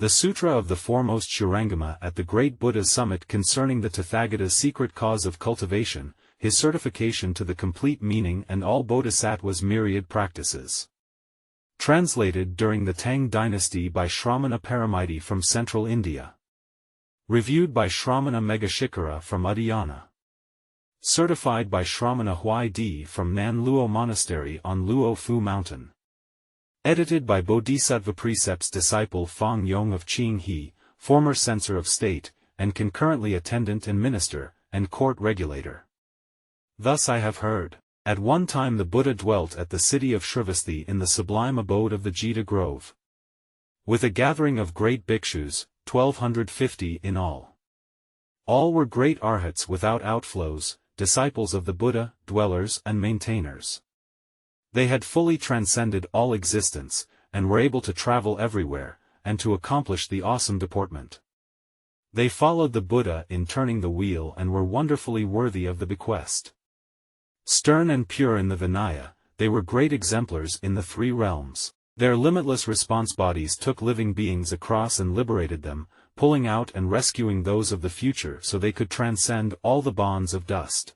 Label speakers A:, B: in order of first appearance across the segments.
A: The Sutra of the Foremost Shurangama at the Great Buddha's Summit concerning the Tathagata's secret cause of cultivation, his certification to the complete meaning and all Bodhisattva's myriad practices. Translated during the Tang dynasty by Shramana Paramiti from Central India. Reviewed by Shramana Megashikara from Udayana. Certified by Shramana Huai Di from Nan Luo Monastery on Luo Fu Mountain. Edited by Bodhisattva Precept's disciple Fang Yong of Qing He, former censor of state, and concurrently attendant and minister, and court regulator. Thus I have heard. At one time the Buddha dwelt at the city of Shrivasthi in the sublime abode of the Jita Grove. With a gathering of great bhikshus, 1250 in all. All were great arhats without outflows, disciples of the Buddha, dwellers and maintainers. They had fully transcended all existence, and were able to travel everywhere, and to accomplish the awesome deportment. They followed the Buddha in turning the wheel and were wonderfully worthy of the bequest. Stern and pure in the Vinaya, they were great exemplars in the three realms. Their limitless response bodies took living beings across and liberated them, pulling out and rescuing those of the future so they could transcend all the bonds of dust.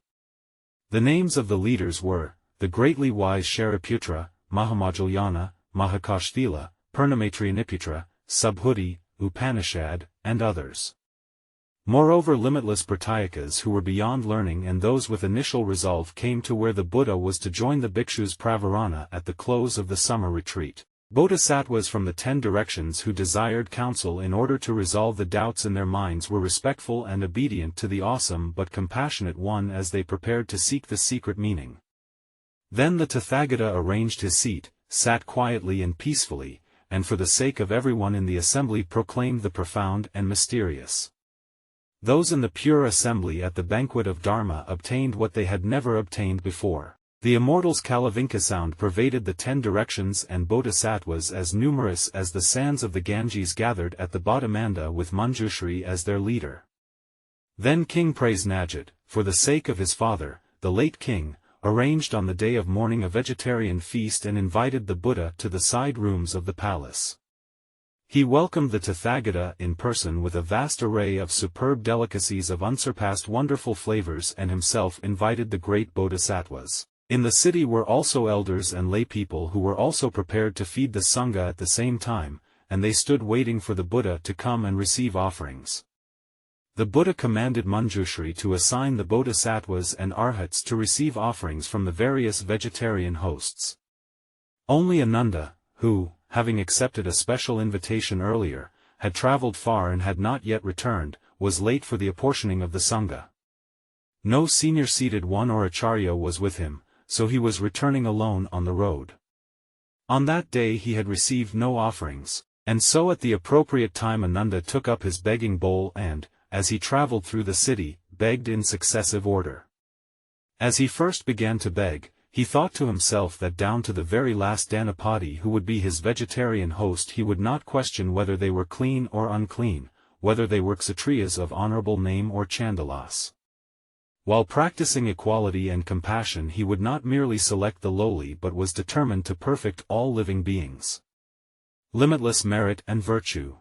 A: The names of the leaders were, the greatly wise Shariputra, Mahamajjalayana, Mahakashthila, Purnamatrianiputra, Subhuti, Upanishad, and others. Moreover, limitless Pratyakas who were beyond learning and those with initial resolve came to where the Buddha was to join the bhikshus Pravarana at the close of the summer retreat. Bodhisattvas from the 10 directions who desired counsel in order to resolve the doubts in their minds were respectful and obedient to the awesome but compassionate one as they prepared to seek the secret meaning. Then the Tathagata arranged his seat, sat quietly and peacefully, and for the sake of everyone in the assembly proclaimed the profound and mysterious. Those in the pure assembly at the banquet of Dharma obtained what they had never obtained before. The immortal's Kalavinka sound pervaded the 10 directions and bodhisattvas as numerous as the sands of the Ganges gathered at the Bodhimanda with Manjushri as their leader. Then King Prasenajit, for the sake of his father, the late king, arranged on the day of mourning a vegetarian feast and invited the Buddha to the side rooms of the palace. He welcomed the Tathagata in person with a vast array of superb delicacies of unsurpassed wonderful flavors and himself invited the great bodhisattvas. In the city were also elders and lay people who were also prepared to feed the Sangha at the same time, and they stood waiting for the Buddha to come and receive offerings. The Buddha commanded Manjushri to assign the bodhisattvas and arhats to receive offerings from the various vegetarian hosts. Only Ananda, who, having accepted a special invitation earlier, had traveled far and had not yet returned, was late for the apportioning of the Sangha. No senior seated one or acharya was with him, so he was returning alone on the road. On that day he had received no offerings, and so at the appropriate time Ananda took up his begging bowl and, as he traveled through the city, begged in successive order. As he first began to beg, he thought to himself that down to the very last Dhanapati who would be his vegetarian host he would not question whether they were clean or unclean, whether they were Kshatriyas of honorable name or Chandalas. While practicing equality and compassion he would not merely select the lowly but was determined to perfect all living beings. Limitless merit and virtue.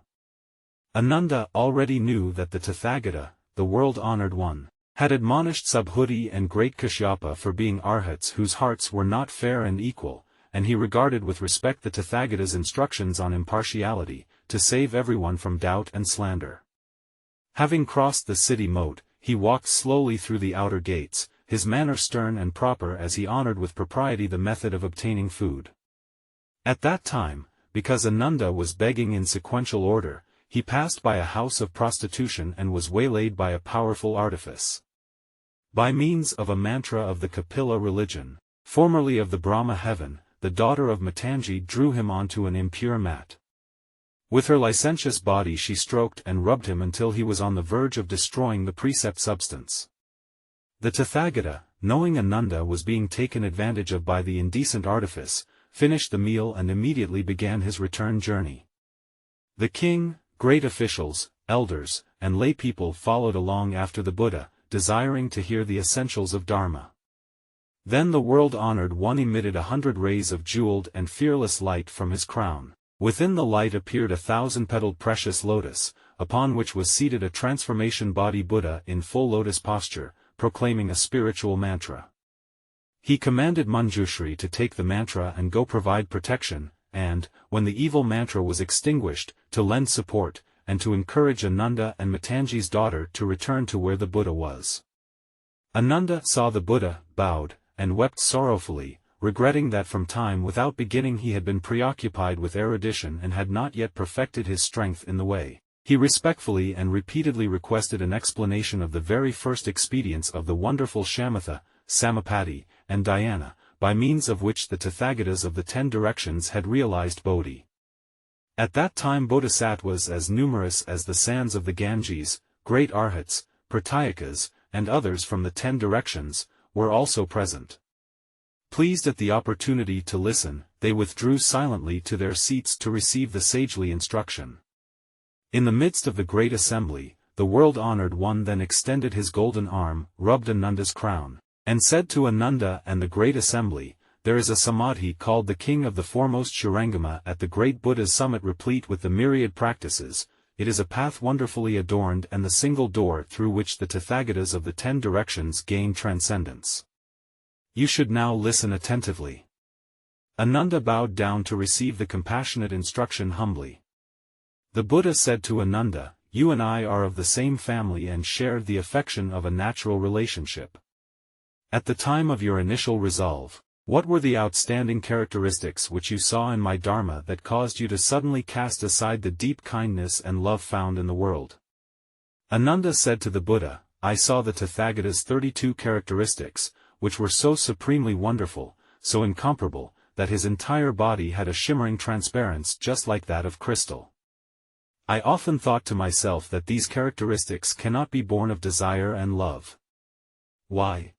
A: Ananda already knew that the Tathagata, the world-honored one, had admonished Subhuti and great Kashyapa for being arhats whose hearts were not fair and equal, and he regarded with respect the Tathagata's instructions on impartiality, to save everyone from doubt and slander. Having crossed the city moat, he walked slowly through the outer gates, his manner stern and proper as he honored with propriety the method of obtaining food. At that time, because Ananda was begging in sequential order, he passed by a house of prostitution and was waylaid by a powerful artifice. By means of a mantra of the Kapila religion, formerly of the Brahma heaven, the daughter of Matangi drew him onto an impure mat. With her licentious body she stroked and rubbed him until he was on the verge of destroying the precept substance. The Tathagata, knowing Ananda was being taken advantage of by the indecent artifice, finished the meal and immediately began his return journey. The king, great officials, elders, and lay people followed along after the Buddha, desiring to hear the essentials of Dharma. Then the world-honored one emitted 100 rays of jeweled and fearless light from his crown. Within the light appeared a 1,000-petaled precious lotus, upon which was seated a transformation body Buddha in full lotus posture, proclaiming a spiritual mantra. He commanded Manjushri to take the mantra and go provide protection, and, when the evil mantra was extinguished, to lend support, and to encourage Ananda and Matanji's daughter to return to where the Buddha was. Ananda saw the Buddha, bowed, and wept sorrowfully, regretting that from time without beginning he had been preoccupied with erudition and had not yet perfected his strength in the way. He respectfully and repeatedly requested an explanation of the very first expedients of the wonderful Shamatha, Samapati, and Dhyana, by means of which the Tathagatas of the 10 directions had realized Bodhi. At that time bodhisattvas as numerous as the sands of the Ganges, great arhats, pratyakas, and others from the 10 directions, were also present. Pleased at the opportunity to listen, they withdrew silently to their seats to receive the sagely instruction. In the midst of the great assembly, the world-honored one then extended his golden arm, rubbed Ananda's crown, and said to Ananda and the great assembly, "There is a samadhi called the King of the Foremost Shurangama at the great Buddha's summit replete with the myriad practices. It is a path wonderfully adorned and the single door through which the Tathagatas of the 10 directions gain transcendence. You should now listen attentively." Ananda bowed down to receive the compassionate instruction humbly. The Buddha said to Ananda, "You and I are of the same family and share the affection of a natural relationship. At the time of your initial resolve, what were the outstanding characteristics which you saw in my Dharma that caused you to suddenly cast aside the deep kindness and love found in the world?" Ananda said to the Buddha, "I saw the Tathagata's 32 characteristics, which were so supremely wonderful, so incomparable, that his entire body had a shimmering transparence just like that of crystal. I often thought to myself that these characteristics cannot be born of desire and love. Why?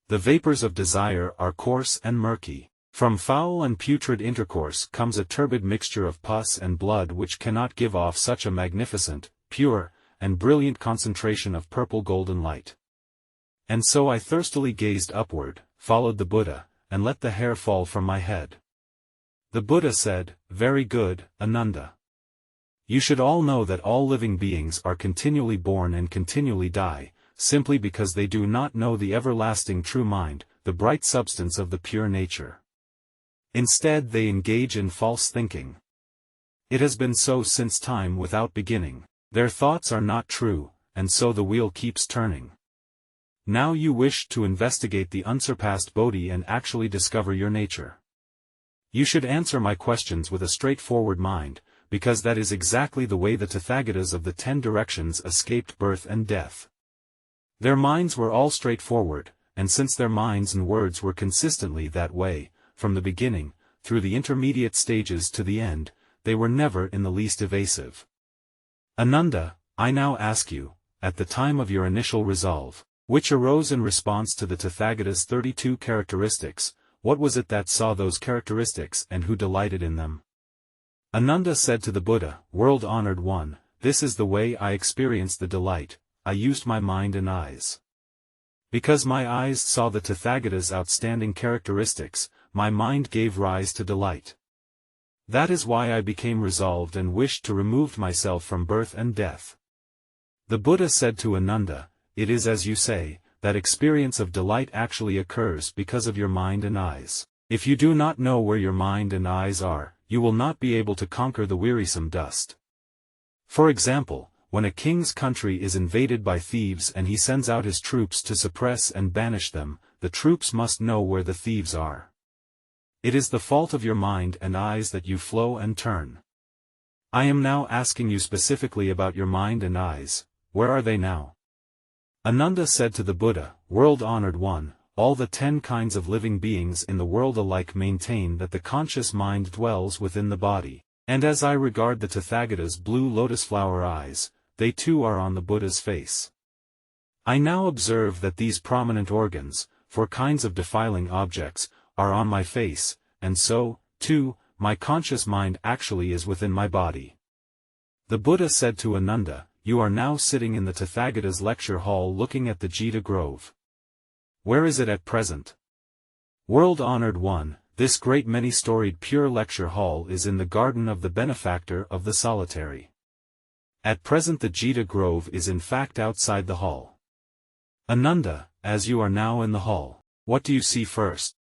A: The vapors of desire are coarse and murky. From foul and putrid intercourse comes a turbid mixture of pus and blood which cannot give off such a magnificent, pure, and brilliant concentration of purple golden light. And so I thirstily gazed upward, followed the Buddha, and let the hair fall from my head." The Buddha said, "Very good, Ananda. You should all know that all living beings are continually born and continually die, simply because they do not know the everlasting true mind, the bright substance of the pure nature. Instead they engage in false thinking. It has been so since time without beginning. Their thoughts are not true, and so the wheel keeps turning. Now you wish to investigate the unsurpassed Bodhi and actually discover your nature. You should answer my questions with a straightforward mind, because that is exactly the way the Tathagatas of the 10 directions escaped birth and death. Their minds were all straightforward, and since their minds and words were consistently that way, from the beginning, through the intermediate stages to the end, they were never in the least evasive. Ananda, I now ask you, at the time of your initial resolve, which arose in response to the Tathagata's 32 characteristics, what was it that saw those characteristics and who delighted in them?" Ananda said to the Buddha, "World-honored one, this is the way I experienced the delight. I used my mind and eyes. Because my eyes saw the Tathagata's outstanding characteristics, my mind gave rise to delight. That is why I became resolved and wished to remove myself from birth and death." The Buddha said to Ananda, "It is as you say, that experience of delight actually occurs because of your mind and eyes. If you do not know where your mind and eyes are, you will not be able to conquer the wearisome dust. For example, when a king's country is invaded by thieves and he sends out his troops to suppress and banish them, the troops must know where the thieves are. It is the fault of your mind and eyes that you flow and turn. I am now asking you specifically about your mind and eyes. Where are they now?" Ananda said to the Buddha, "World-honored one, all the 10 kinds of living beings in the world alike maintain that the conscious mind dwells within the body, and as I regard the Tathagata's blue lotus flower eyes, they too are on the Buddha's face. I now observe that these prominent organs, for kinds of defiling objects, are on my face, and so, too, my conscious mind actually is within my body." The Buddha said to Ananda, "You are now sitting in the Tathagata's lecture hall looking at the Jita Grove. Where is it at present?" "World-honored one, this great many-storied pure lecture hall is in the garden of the benefactor of the solitary. At present the Jita Grove is in fact outside the hall. Ananda, as you are now in the hall, what do you see first?